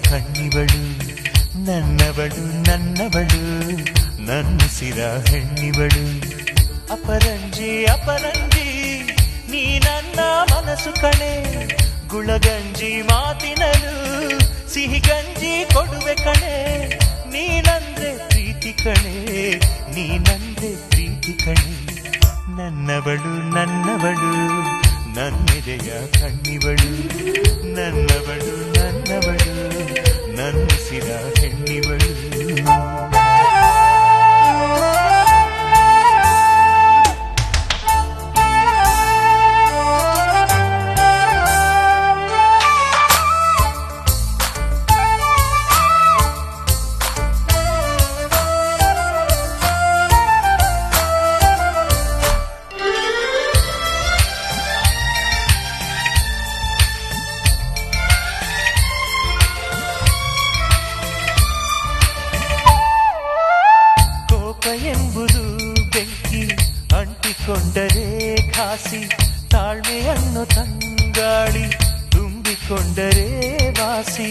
ಕಣ್ಣಿವಳು ನನ್ನವಳು ನನ್ನವಳು ನನ್ನುಸಿರ ಹೆಣ್ಣಿವಳು ಅಪರಂಜಿ ಅಪರಂಜಿ ನೀ ನನ್ನ ಮನಸ್ಸು ಕಣೆ ಗುಳಗಂಜಿ ಮಾತಿನಲು ಸಿಹಿ ಗಂಜಿ ಕೊಡುವೆ ಕಣೆ ನೀನಂದ್ರೆ ಪ್ರೀತಿ ಕಣೆ ನೀನಂದ್ರೆ ಪ್ರೀತಿ ಕಣೆ ನನ್ನವಳು ನನ್ನವಳು ನನ್ನೆದೆಯ ಕಣ್ಣಿವಳು ನನ್ನವಳು ನನ್ನವಳು ನನ್ನುಸಿರ ಹೆಣ್ಣಿವಳು ಎಂಬುದು ಬೆಂಕಿ ಅಂಟಿಕೊಂಡರೆ ಖಾಸಿ ತಾಳ್ಮೆಯನ್ನು ತಂಗಾಳಿ ತುಂಬಿಕೊಂಡರೆ ವಾಸಿ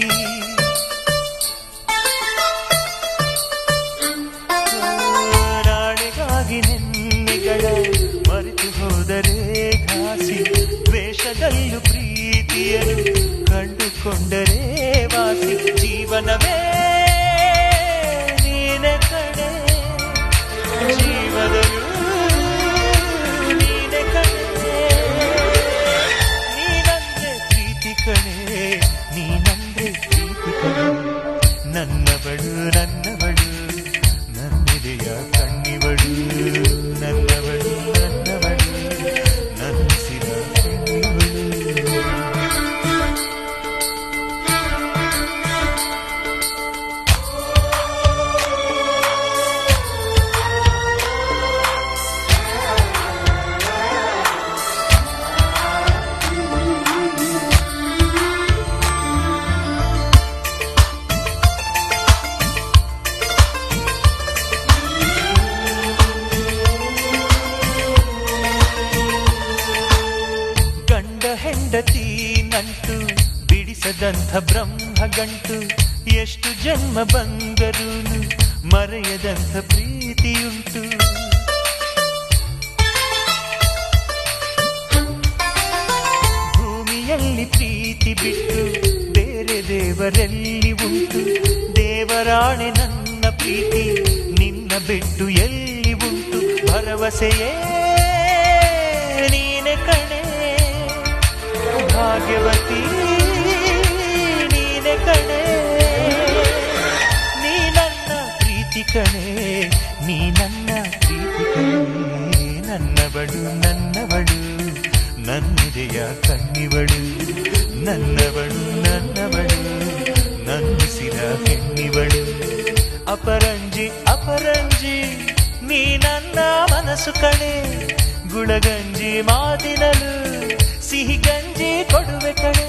ನಾಳೆಗಾಗಿ ನೆನ್ನೆಗಳ ಮರೆತು ಹೋದರೆ ಘಾಸಿ ದ್ವೇಷದಲ್ಲೂ ಪ್ರೀತಿಯನ್ನು ಕಂಡುಕೊಂಡರೆ ವಾಸಿ ಜೀವನವೇ ನೀನೆ ಕಣೆ ಜೀವದಲ್ಲೂ ನೀನೆ ಕಣೆ ನೀನಂದ್ರೆ ಪ್ರೀತಿ ಕಣೆ ನೀನಂದ್ರೆ ಪ್ರೀತಿ ಕಣೆ ನನ್ನವಳು ನನ್ನವಳು ನನ್ನೆದೆಯ ಕಣ್ಣಿವಳು ನನ್ನವಳು ನನ್ನವಳು ನನ್ನಿಸಿದ ಕಣ್ಣಿವಳು ಹೆಂಡತಿ ನಂಟು ಬಿಡಿಸದಂಥ ಬ್ರಹ್ಮಗಂಟು ಎಷ್ಟು ಜನ್ಮ ಬಂದರೂನು ಮರೆಯದಂಥ ಪ್ರೀತಿಯುಂಟು ಭೂಮಿಯಲ್ಲಿ ಪ್ರೀತಿ ಬಿಟ್ಟು ಬೇರೆ ದೇವರೆಲ್ಲಿ ಉಂಟು ದೇವರಾಣೆ ನನ್ನ ಪ್ರೀತಿ ನಿನ್ನ ಬಿಟ್ಟು ಎಲ್ಲಿ ಉಂಟು ಭರವಸೆಯೇ ನೀನೆ ಕಣೆ ಭಾಗ್ಯವತಿ ನೀನೆ ಕಣೆ ನೀ ನನ್ನ ಪ್ರೀತಿ ಕಣೆ ನೀ ನನ್ನ ಪ್ರೀತಿ ಕಣೆ ನನ್ನವಳು ನನ್ನವಳು ನನ್ನೆದೆಯ ಕಣ್ಣಿವಳು ನನ್ನವಳು ನನ್ನವಳು ನನ್ನುಸಿರ ಹೆಣ್ಣಿವಳು ಅಪರಂಜಿ ಅಪರಂಜಿ ನೀ ನನ್ನ ಮನಸ್ಸು ಕಣೆ ಗುಳಗಂಜಿ ಮಾತಿನಲು ಸಿಹಿ ಗಂಜಿ ಕೊಡುವೆ ಕಣೆ